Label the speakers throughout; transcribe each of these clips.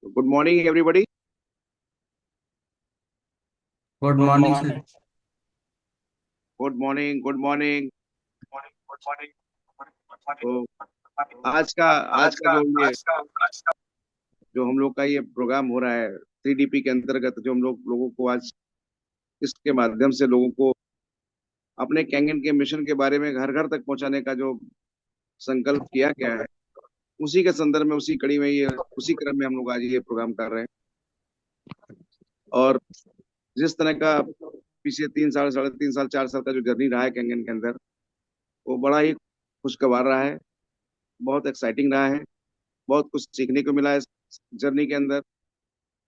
Speaker 1: Good morning, everybody.
Speaker 2: Good
Speaker 3: good
Speaker 2: morning sir.
Speaker 3: Morning.
Speaker 1: Good morning. Good morning.
Speaker 3: Good morning. Good morning.
Speaker 1: तो आज का जो हम लोग का ये प्रोग्राम हो रहा है 3DP के अंतर्गत, जो हम लोगों को आज इसके माध्यम से लोगों को अपने कैंगन के मिशन के बारे में घर घर तक पहुंचाने का जो संकल्प किया गया है, उसी के संदर्भ में, उसी कड़ी में, ये उसी क्रम में हम लोग आज ये प्रोग्राम कर रहे हैं। और जिस तरह का पिछले 3 साल, साढ़े 3 साल, 4 साल का जो जर्नी रहा है कैंगन के अंदर, वो बड़ा ही खुशगवार रहा है। बहुत एक्साइटिंग रहा है। बहुत कुछ सीखने को मिला है इस जर्नी के अंदर।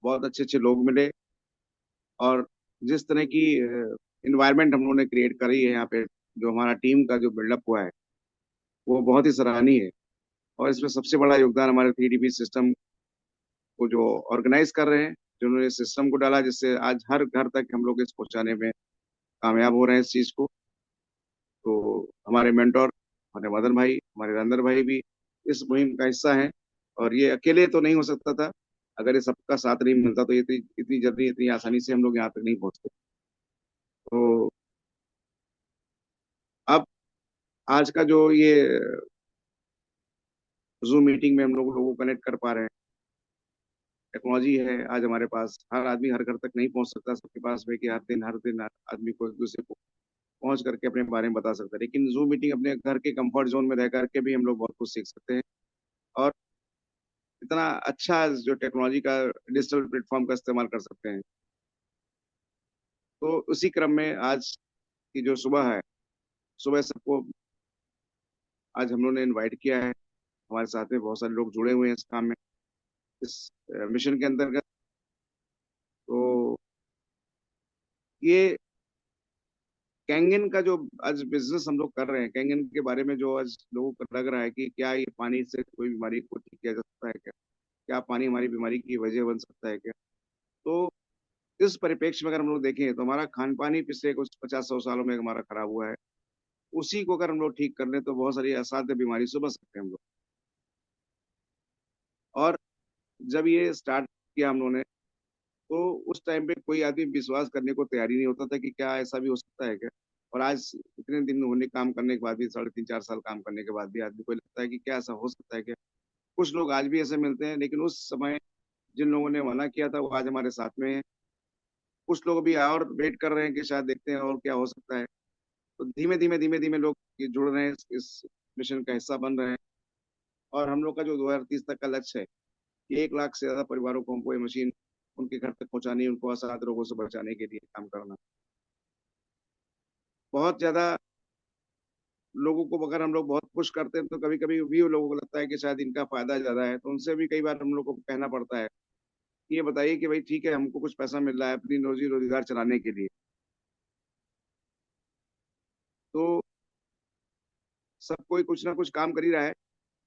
Speaker 1: बहुत अच्छे अच्छे लोग मिले। और जिस तरह की इन्वायरमेंट हम लोगों ने क्रिएट करी है यहाँ पे, जो हमारा टीम का जो बिल्डअप हुआ है, वो बहुत ही सराहनीय है। और इसमें सबसे बड़ा योगदान हमारे 3DP सिस्टम को जो ऑर्गेनाइज कर रहे हैं, जिन्होंने सिस्टम को डाला, जिससे आज हर घर तक हम लोग इस पहुंचाने में कामयाब हो रहे हैं इस चीज को। तो हमारे मेंटोर, हमारे मदन भाई, हमारे रंदर भाई भी इस मुहिम का हिस्सा हैं। और ये अकेले तो नहीं हो सकता था। अगर ये सबका साथ नहीं मिलता तो ये इतनी इतनी जल्दी, इतनी आसानी से हम लोग यहाँ तक नहीं पहुंचते। तो अब आज का जो ये जूम मीटिंग में हम लोगों को कनेक्ट कर पा रहे हैं, टेक्नोलॉजी है आज हमारे पास। हर आदमी हर घर तक नहीं पहुंच सकता सबके पास में, कि हर दिन आदमी को एक दूसरे को पहुंच करके अपने बारे में बता सकता है। लेकिन जूम मीटिंग अपने घर के कंफर्ट जोन में रह करके भी हम लोग बहुत कुछ सीख सकते हैं। और इतना अच्छा जो टेक्नोलॉजी का डिजिटल प्लेटफॉर्म का इस्तेमाल कर सकते हैं। तो उसी क्रम में आज की जो सुबह है, सुबह सबको आज हम लोगों ने इनवाइट किया है। हमारे साथ में बहुत सारे लोग जुड़े हुए हैं इस काम में, इस मिशन के अंतर्गत। तो ये कैंगन का जो आज बिजनेस हम लोग कर रहे हैं, कैंगन के बारे में जो आज लोगों को लग रहा है कि क्या ये पानी से कोई बीमारी को ठीक किया जा सकता है क्या, क्या पानी हमारी बीमारी की वजह बन सकता है क्या। तो इस परिप्रेक्ष्य में अगर हम लोग देखें तो हमारा खान पान ही पिछले कुछ 50-100 सालों में हमारा खराब हुआ है। उसी को अगर हम लोग ठीक कर लें तो बहुत सारी असाध्य बीमारी से बच सकते हैं हम लोग। और जब ये स्टार्ट किया हम लोगों ने, तो उस टाइम पे कोई आदमी विश्वास करने को तैयार ही नहीं होता था कि क्या ऐसा भी हो सकता है क्या। और आज इतने दिन होने काम करने के बाद भी, 3.5-4 साल काम करने के बाद भी, आदमी को लगता है कि क्या ऐसा हो सकता है क्या। कुछ लोग आज भी ऐसे मिलते हैं, लेकिन उस समय जिन लोगों ने मना किया था वो आज हमारे साथ में है। कुछ लोग भी और वेट कर रहे हैं कि शायद देखते हैं और क्या हो सकता है। तो धीमे धीमे लोग ये जुड़ रहे हैं, इस मिशन का हिस्सा बन रहे हैं। और हम लोग का जो 2030 तक का लक्ष्य है कि 1 लाख से ज्यादा परिवारों को हमको ये मशीन उनके घर तक पहुंचानी, उनको असाध्य रोगों से बचाने के लिए काम करना। बहुत ज्यादा लोगों को अगर हम लोग बहुत पुश करते हैं तो कभी कभी भी लोगों को लगता है कि शायद इनका फायदा ज्यादा है, तो उनसे भी कई बार हम लोग को कहना पड़ता है कि ये बताइए कि भाई ठीक है, हमको कुछ पैसा मिल रहा है अपनी रोजी रोजगार चलाने के लिए। तो सब कोई कुछ ना कुछ काम कर ही रहा है,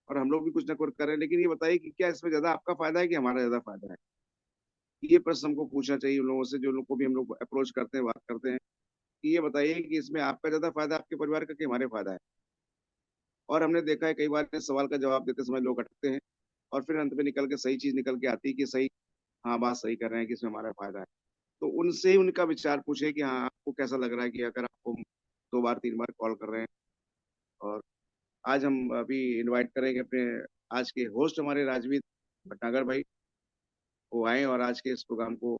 Speaker 1: और हम लोग भी कुछ ना कुछ कर रहे हैं। लेकिन ये बताइए कि क्या इसमें ज्यादा आपका फायदा है कि हमारा ज्यादा फायदा है। ये प्रश्न हमको पूछना चाहिए उन लोगों से, जो लोग को भी हम लोग अप्रोच करते हैं, बात करते हैं, कि ये बताइए कि इसमें आपका ज्यादा फायदा आपके परिवार का कि हमारे फायदा है। और हमने देखा है कई बार इस सवाल का जवाब देते समय लोग अटकते हैं, और फिर अंत में निकल के सही चीज निकल के आती है कि सही, हाँ बात सही कर रहे हैं कि इसमें हमारा फायदा है। तो उनसे ही उनका विचार पूछे कि हाँ आपको कैसा लग रहा है, कि अगर आपको 2 बार 3 बार कॉल कर रहे हैं। और आज हम अभी इनवाइट करेंगे अपने आज के होस्ट, हमारे राजवीर भटनागर भाई, वो आए और आज के इस प्रोग्राम को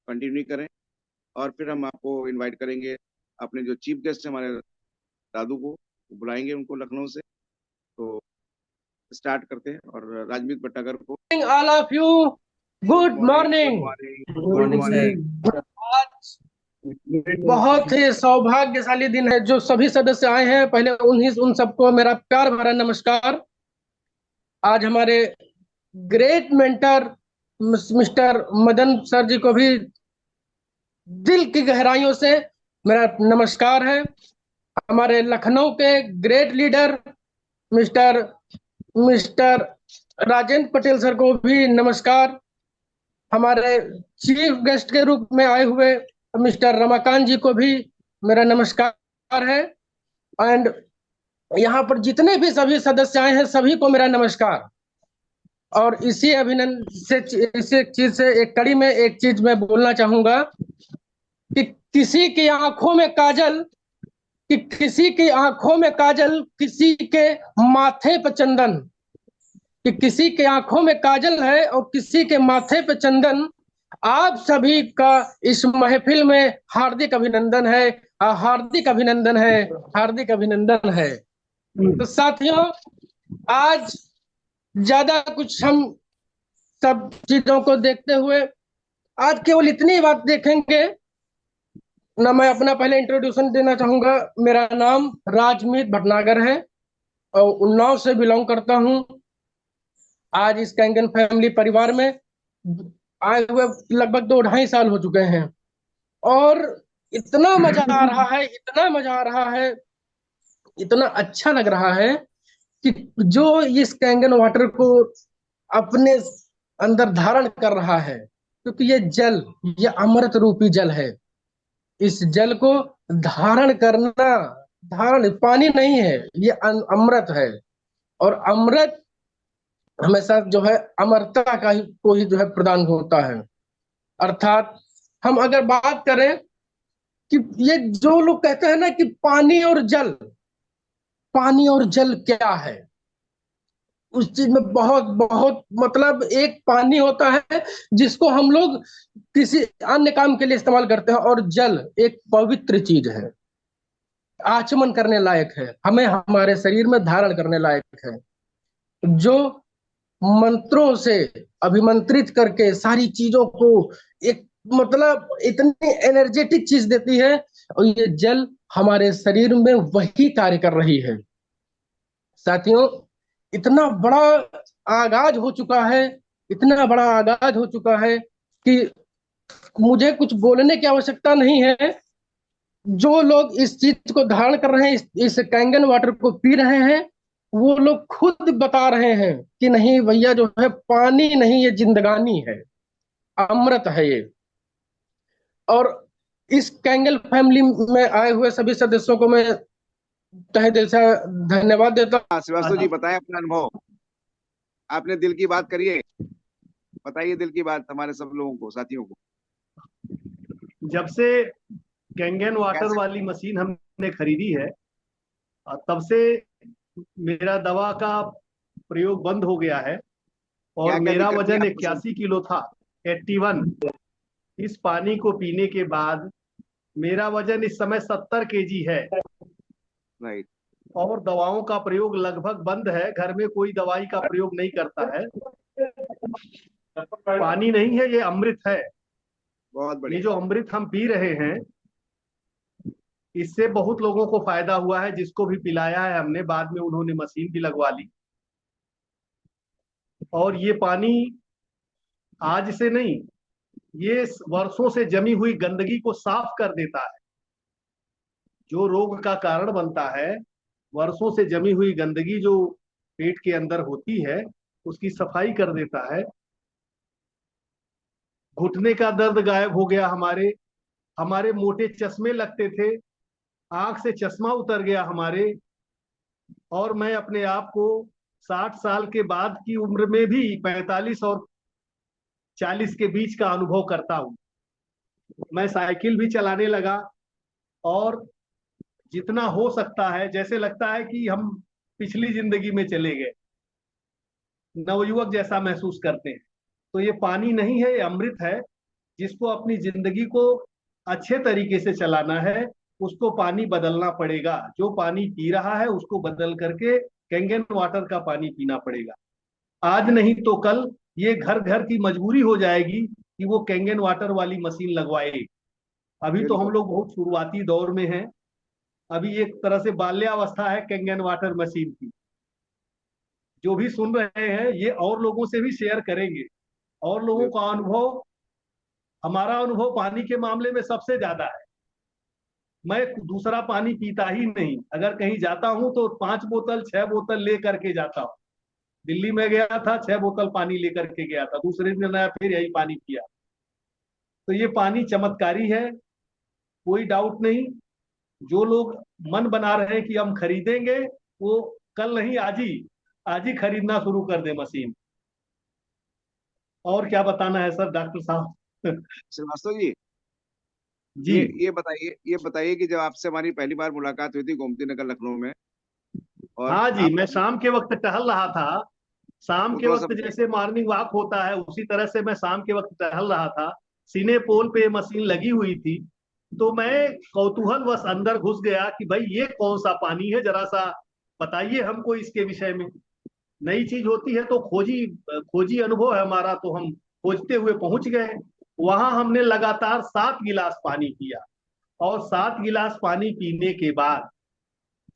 Speaker 1: कंटिन्यू करें। और फिर हम आपको इनवाइट करेंगे अपने जो चीफ गेस्ट है हमारे दादू को, बुलाएंगे उनको लखनऊ से। तो स्टार्ट करते हैं, और राजमीत भट्टागर को
Speaker 3: all of you,
Speaker 1: good
Speaker 3: good
Speaker 1: morning. Good
Speaker 3: morning.
Speaker 1: Morning.
Speaker 2: Good
Speaker 1: good
Speaker 2: morning sir.
Speaker 1: Morning.
Speaker 3: आज बहुत ही सौभाग्यशाली दिन है। जो सभी सदस्य आए हैं, पहले उन सबको मेरा प्यार भरा नमस्कार। आज हमारे great mentor mister Madan sir ji को भी दिल की गहराइयों से मेरा नमस्कार है। हमारे लखनऊ के great leader mister mister Rajendra Patel sir को भी नमस्कार। हमारे चीफ गेस्ट के रूप में आए हुए मिस्टर रमाकांत जी को भी मेरा नमस्कार है। एंड यहाँ पर जितने भी सभी सदस्य आए हैं, सभी को मेरा नमस्कार। और इसी अभिनंदन से इसी चीज से एक कड़ी में एक चीज मैं बोलना चाहूंगा कि किसी की आंखों में काजल कि किसी की आंखों में काजल, किसी के माथे पर चंदन, कि किसी के आंखों में काजल है और किसी के माथे पे चंदन। आप सभी का इस महफिल में हार्दिक अभिनंदन है, हार्दिक अभिनंदन है, हार्दिक अभिनंदन है। तो साथियों, आज ज्यादा कुछ हम सब चीजों को देखते हुए आज केवल इतनी बात देखेंगे ना। मैं अपना पहले इंट्रोड्यूशन देना चाहूंगा। मेरा नाम राजमीत भटनागर है और उन्नाव से बिलोंग करता हूँ। आज इस कैंगन फैमिली परिवार में आए हुए लगभग 2 ढाई साल हो चुके हैं और इतना मजा आ रहा है, इतना मजा आ रहा है, इतना अच्छा लग रहा है कि जो इस कैंगन वाटर को अपने अंदर धारण कर रहा है, क्योंकि ये जल, ये अमृत रूपी जल है। इस जल को धारण करना, धारण पानी नहीं है, ये अमृत है। और अमृत हमेशा जो है अमरता का ही को ही जो है प्रदान होता है। अर्थात हम अगर बात करें कि ये जो लोग कहते हैं ना कि पानी और जल, पानी और जल क्या है, उस चीज में बहुत बहुत मतलब एक पानी होता है जिसको हम लोग किसी अन्य काम के लिए इस्तेमाल करते हैं, और जल एक पवित्र चीज है, आचमन करने लायक है, हमें हमारे शरीर में धारण करने लायक है, जो मंत्रों से अभिमंत्रित करके सारी चीजों को एक मतलब इतनी एनर्जेटिक चीज देती है। और ये जल हमारे शरीर में वही कार्य कर रही है। साथियों, इतना बड़ा आगाज हो चुका है, इतना बड़ा आगाज हो चुका है कि मुझे कुछ बोलने की आवश्यकता नहीं है। जो लोग इस चीज को धारण कर रहे हैं, इस कैंगन वाटर को पी रहे हैं, वो लोग खुद बता रहे हैं कि नहीं भैया, जो है पानी नहीं, ये जिंदगानी है, अमृत है ये। और इस कैंगल फैमिली में आए हुए सभी सदस्यों को मैं तहे दिल से धन्यवाद देता
Speaker 1: हाँ श्रीवास्तव जी, बताएं अपना अनुभव। आपने दिल की बात करिए, बताइए दिल की बात हमारे सब लोगों को, साथियों को।
Speaker 2: जब से कैंगन वाटर
Speaker 1: कैसे?
Speaker 2: वाली मशीन हमने खरीदी है, तब से मेरा दवा का प्रयोग बंद हो गया है और
Speaker 1: क्या क्या
Speaker 2: मेरा
Speaker 1: दिक्कत थी
Speaker 2: वजन
Speaker 1: आपको?
Speaker 2: 81 किलो था, 81। इस पानी को पीने के बाद मेरा वजन इस समय 70 kg है
Speaker 1: राइट।
Speaker 2: और दवाओं का प्रयोग लगभग बंद है। घर में कोई दवाई का प्रयोग नहीं करता है। पानी नहीं है, ये अमृत है।
Speaker 1: बहुत
Speaker 2: ये
Speaker 1: बढ़िया।
Speaker 2: जो अमृत हम पी रहे हैं, इससे बहुत लोगों को फायदा हुआ है। जिसको भी पिलाया है हमने, बाद में उन्होंने मशीन भी लगवा ली। और ये पानी आज से नहीं, ये वर्षों से जमी हुई गंदगी को साफ कर देता है। जो रोग का कारण बनता है, वर्षों से जमी हुई गंदगी जो पेट के अंदर होती है, उसकी सफाई कर देता है। घुटने का दर्द गायब हो गया हमारे। हमारे मोटे चश्मे लगते थे, आंख से चश्मा उतर गया हमारे। और मैं अपने आप को 60 साल के बाद की उम्र में भी 45 और 40 के बीच का अनुभव करता हूँ। मैं साइकिल भी चलाने लगा और जितना हो सकता है, जैसे लगता है कि हम पिछली जिंदगी में चले गए, नवयुवक जैसा महसूस करते हैं। तो ये पानी नहीं है, ये अमृत है। जिसको अपनी जिंदगी को अच्छे तरीके से चलाना है, उसको पानी बदलना पड़ेगा। जो पानी पी रहा है उसको बदल करके कैंगन वाटर का पानी पीना पड़ेगा। आज नहीं तो कल ये घर घर की मजबूरी हो जाएगी कि वो कैंगन वाटर वाली मशीन लगवाए। अभी तो हम
Speaker 1: बिल्कुल।
Speaker 2: लोग बहुत शुरुआती दौर में हैं। अभी एक तरह से बाल्यावस्था है कैंगन वाटर मशीन की। जो भी सुन रहे हैं, ये और लोगों से भी शेयर करेंगे। और लोगों का
Speaker 1: बिल्कुल।
Speaker 2: अनुभव, हमारा अनुभव पानी के मामले में सबसे ज्यादा है। मैं दूसरा पानी पीता ही नहीं। अगर कहीं जाता हूं तो 5 बोतल 6 बोतल ले करके जाता हूँ। दिल्ली में गया था, 6 बोतल पानी लेकर के गया था। दूसरे दिन आया, फिर यही पानी पिया। तो ये पानी चमत्कारी है, कोई डाउट नहीं। जो लोग मन बना रहे हैं कि हम खरीदेंगे, वो कल नहीं आज ही खरीदना शुरू कर दे मशीन। और क्या बताना है सर डॉक्टर साहब?
Speaker 1: श्रीवास्तव जी,
Speaker 2: जी।
Speaker 1: ये बताइए कि जब आपसे हमारी पहली बार मुलाकात हुई थी गोमती नगर लखनऊ में, और
Speaker 2: हाँ जी,
Speaker 1: आप
Speaker 2: मैं शाम के वक्त टहल रहा था। शाम
Speaker 1: वो
Speaker 2: के
Speaker 1: थोड़ा सा
Speaker 2: वक्त
Speaker 1: बताइए।
Speaker 2: जैसे मॉर्निंग वॉक होता है उसी तरह से मैं शाम के वक्त टहल रहा था। सीने पोल पे मशीन लगी हुई थी, तो मैं कौतूहलवश अंदर घुस गया कि भाई ये कौन सा पानी है, जरा सा बताइए हमको इसके विषय में। नई चीज होती है तो खोजी खोजी अनुभव है हमारा, तो हम खोजते हुए पहुंच गए। वहां हमने लगातार 7 गिलास पानी पिया, और 7 गिलास पानी पीने के बाद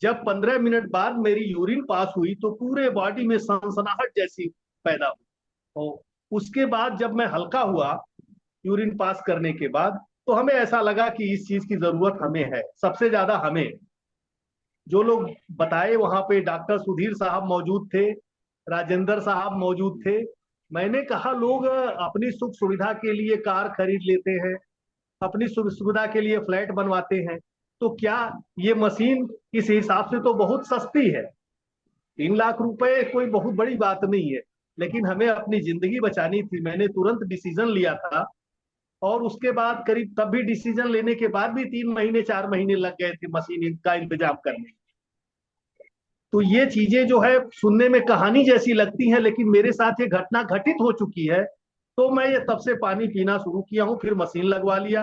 Speaker 2: जब 15 मिनट बाद मेरी यूरिन पास हुई तो पूरे बॉडी में सनसनाहट जैसी पैदा हुई। तो उसके बाद जब मैं हल्का हुआ यूरिन पास करने के बाद, तो हमें ऐसा लगा कि इस चीज की जरूरत हमें है, सबसे ज्यादा हमें। जो लोग बताए वहां पे डॉक्टर सुधीर साहब मौजूद थे, राजेंद्र साहब मौजूद थे। मैंने कहा लोग अपनी सुख सुविधा के लिए कार खरीद लेते हैं, अपनी सुख सुविधा के लिए फ्लैट बनवाते हैं, तो क्या ये मशीन इस हिसाब से तो बहुत सस्ती है। 3 लाख रुपए कोई बहुत बड़ी बात नहीं है, लेकिन हमें अपनी जिंदगी बचानी थी। मैंने तुरंत डिसीजन लिया था, और उसके बाद करीब तब भी डिसीजन लेने के बाद भी 3 महीने 4 महीने लग गए थे मशीन का इंतजाम करने में। तो ये चीजें जो है सुनने में कहानी जैसी लगती हैं, लेकिन मेरे साथ ये घटना घटित हो चुकी है। तो मैं ये तब से पानी पीना शुरू किया हूँ, फिर मशीन लगवा लिया।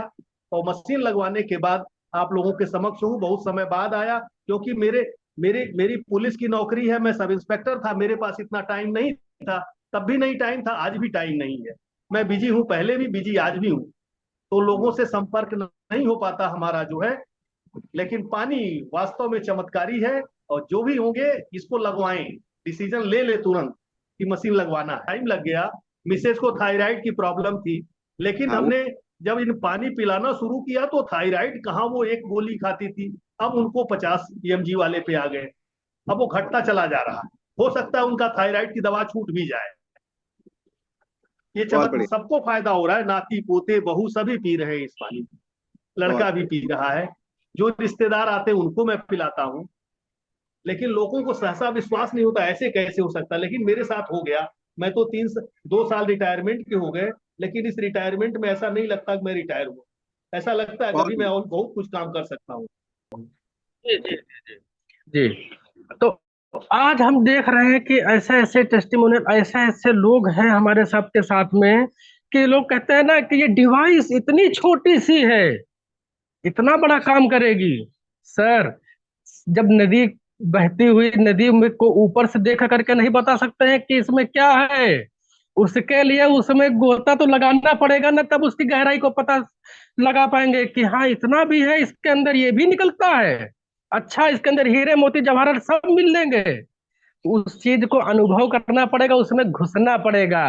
Speaker 2: और मशीन लगवाने के बाद आप लोगों के समक्ष हूँ, बहुत समय बाद आया, क्योंकि मेरे मेरे मेरी पुलिस की नौकरी है, मैं सब इंस्पेक्टर था, मेरे पास इतना टाइम नहीं था। तब भी नहीं टाइम था, आज भी टाइम नहीं है। मैं बिजी हूँ, पहले भी बिजी, आज भी हूँ। तो लोगों से संपर्क नहीं हो पाता हमारा जो है। लेकिन पानी वास्तव में चमत्कारी है, और जो भी होंगे इसको लगवाएं। डिसीजन ले ले तुरंत कि मशीन लगवाना है। टाइम लग गया, मिसेज को थायराइड की प्रॉब्लम थी, लेकिन
Speaker 1: हाँ वो
Speaker 2: हमने जब इन पानी पिलाना शुरू किया तो थायराइड कहाँ, वो एक गोली खाती थी, अब उनको 50 mg वाले पे आ गए। अब वो घटता चला जा रहा है। हो सकता है उनका थायराइड की दवा छूट भी जाए। ये
Speaker 1: बहुत
Speaker 2: चमक
Speaker 1: बढ़िया,
Speaker 2: सबको फायदा हो रहा है, नाती पोते बहू सभी पी रहे हैं इस पानी को। लड़का
Speaker 1: बहुत
Speaker 2: भी
Speaker 1: बढ़िया।
Speaker 2: पी रहा है, जो रिश्तेदार आते हैं उनको मैं पिलाता हूँ। लेकिन लोगों को सहसा विश्वास नहीं होता, ऐसे कैसे हो सकता, लेकिन मेरे साथ हो गया। मैं तो 2 साल रिटायरमेंट के हो गए, लेकिन इस रिटायरमेंट में ऐसा नहीं लगता कि मैं रिटायर हुआ। ऐसा लगता है
Speaker 1: बहुत
Speaker 2: अभी मैं
Speaker 1: बढ़िया।
Speaker 2: और बहुत कुछ काम कर सकता हूँ।
Speaker 3: जी जी जी जी। तो आज हम देख रहे हैं कि ऐसे ऐसे टेस्टिमोनियल, ऐसे ऐसे लोग हैं हमारे सबके साथ में, कि लोग कहते हैं ना कि ये डिवाइस इतनी छोटी सी है, इतना बड़ा काम करेगी। सर, जब नदी, बहती हुई नदी में को ऊपर से देख करके नहीं बता सकते हैं कि इसमें क्या है। उसके लिए उसमें गोता तो लगाना पड़ेगा ना, तब उसकी गहराई को पता लगा पाएंगे कि हाँ इतना भी है, इसके अंदर ये भी निकलता है। अच्छा, इसके अंदर हीरे मोती जवाहरात सब मिल लेंगे। उस चीज को अनुभव करना पड़ेगा, उसमें घुसना पड़ेगा।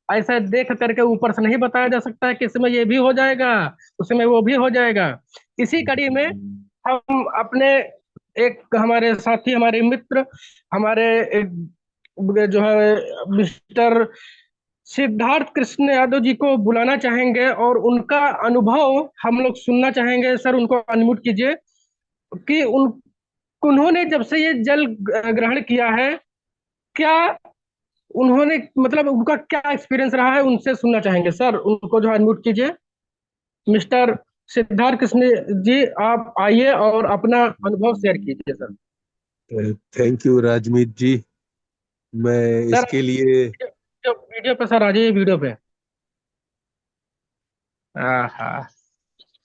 Speaker 3: ऐसा देख करके ऊपर से नहीं बताया जा सकता है कि इसमें ये भी हो जाएगा, उसमें वो भी हो जाएगा। इसी कड़ी में हम अपने एक हमारे साथी, हमारे मित्र, हमारे एक जो है मिस्टर सिद्धार्थ कृष्ण यादव जी को बुलाना चाहेंगे, और उनका अनुभव हम लोग सुनना चाहेंगे। सर, उनको अनम्यूट कीजिए। कि उन्होंने जब से ये जल ग्रहण किया है, क्या उन्होंने, मतलब उनका क्या एक्सपीरियंस रहा है, उनसे सुनना चाहेंगे। सर, उनको जो अनम्यूट कीजिए। मिस्टर सिद्धार्थ कृष्ण जी, आप आइए और अपना अनुभव शेयर कीजिए सर।
Speaker 4: थैंक यू राजमीत जी। मैं
Speaker 3: सर,
Speaker 4: इसके लिए
Speaker 3: वीडियो पे सर आ जाइए, वीडियो पे। हाँ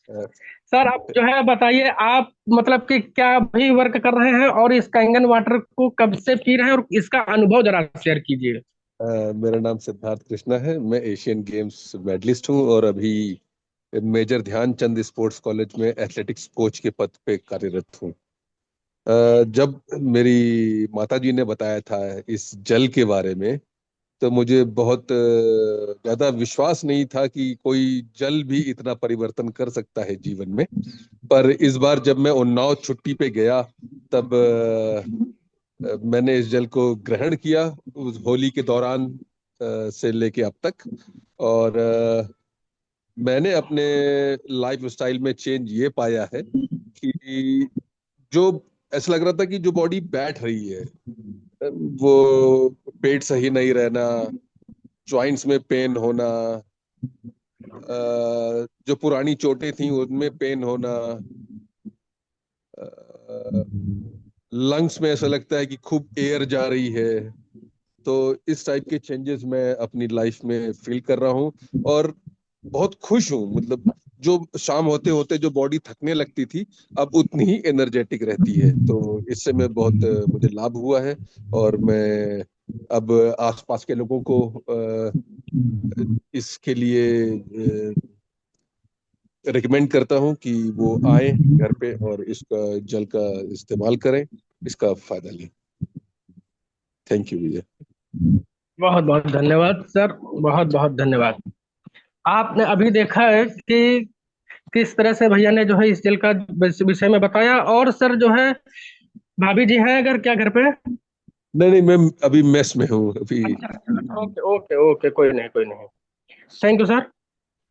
Speaker 4: अ,
Speaker 3: सर, आप जो है बताइए, आप मतलब कि क्या भी वर्क कर रहे हैं, और इस कैंगन वाटर को कब से पी रहे हैं, और इसका अनुभव जरा शेयर कीजिए।
Speaker 4: मेरा नाम सिद्धार्थ कृष्णा है। मैं एशियन गेम्स मेडलिस्ट हूँ और अभी मेजर ध्यानचंद स्पोर्ट्स कॉलेज में एथलेटिक्स कोच के पद पे कार्यरत हूँ। जब मेरी माताजी ने बताया था इस जल के बारे में, तो मुझे बहुत ज्यादा विश्वास नहीं था कि कोई जल भी इतना परिवर्तन कर सकता है जीवन में। पर इस बार जब मैं उन्नाव छुट्टी पे गया, तब मैंने इस जल को ग्रहण किया, उस होली के दौरान से लेके अब तक। और मैंने अपने लाइफ स्टाइल में चेंज ये पाया है कि जो ऐसा लग रहा था कि जो बॉडी बैठ रही है, वो पेट सही नहीं रहना, जॉइंट्स में पेन होना, जो पुरानी चोटें थी उनमें पेन होना, लंग्स में ऐसा लगता है कि खूब एयर जा रही है। तो इस टाइप के चेंजेस मैं अपनी लाइफ में फील कर रहा हूँ और बहुत खुश हूँ। मतलब जो शाम होते होते जो बॉडी थकने लगती थी, अब उतनी ही एनर्जेटिक रहती है। तो इससे मैं बहुत मुझे लाभ हुआ है और मैं अब आसपास के लोगों को इसके लिए रिकमेंड करता हूँ कि वो आए घर पे और इसका जल का इस्तेमाल करें, इसका फायदा लें। थैंक यू विजय।
Speaker 3: बहुत बहुत धन्यवाद सर, बहुत बहुत धन्यवाद। आपने अभी देखा है कि किस तरह से भैया ने जो है इस जेल का विषय में बताया। और सर जो है भाभी जी हैं अगर क्या घर पे?
Speaker 4: नहीं नहीं, मैं अभी मेस में हूँ अभी।
Speaker 3: अच्छा, ओके ओके ओके, कोई नहीं कोई नहीं। Thank you sir.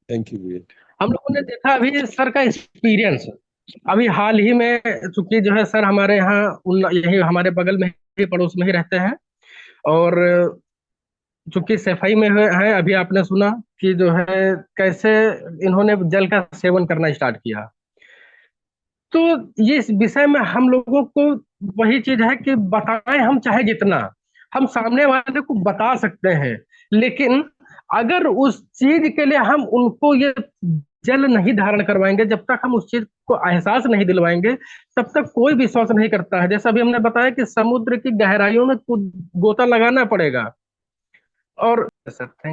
Speaker 4: Thank you Vijay.
Speaker 3: हम लोगों ने देखा अभी सर का एक्सपीरियंस। अभी हाल ही में चूंकि जो है सर हमारे यहाँ यही हमारे बगल में ही पड़ोस में ही रहते हैं, और चूंकि सफाई में है, अभी आपने सुना कि जो है कैसे इन्होंने जल का सेवन करना स्टार्ट किया। तो ये इस विषय में हम लोगों को वही चीज है कि बताएं हम चाहे जितना, हम सामने वाले को बता सकते हैं, लेकिन अगर उस चीज के लिए हम उनको ये जल नहीं धारण करवाएंगे, जब तक हम उस चीज को एहसास नहीं दिलवाएंगे, तब तक कोई विश्वास नहीं करता है। जैसा अभी हमने बताया कि समुद्र की गहराइयों में गोता लगाना पड़ेगा। और सर थैंक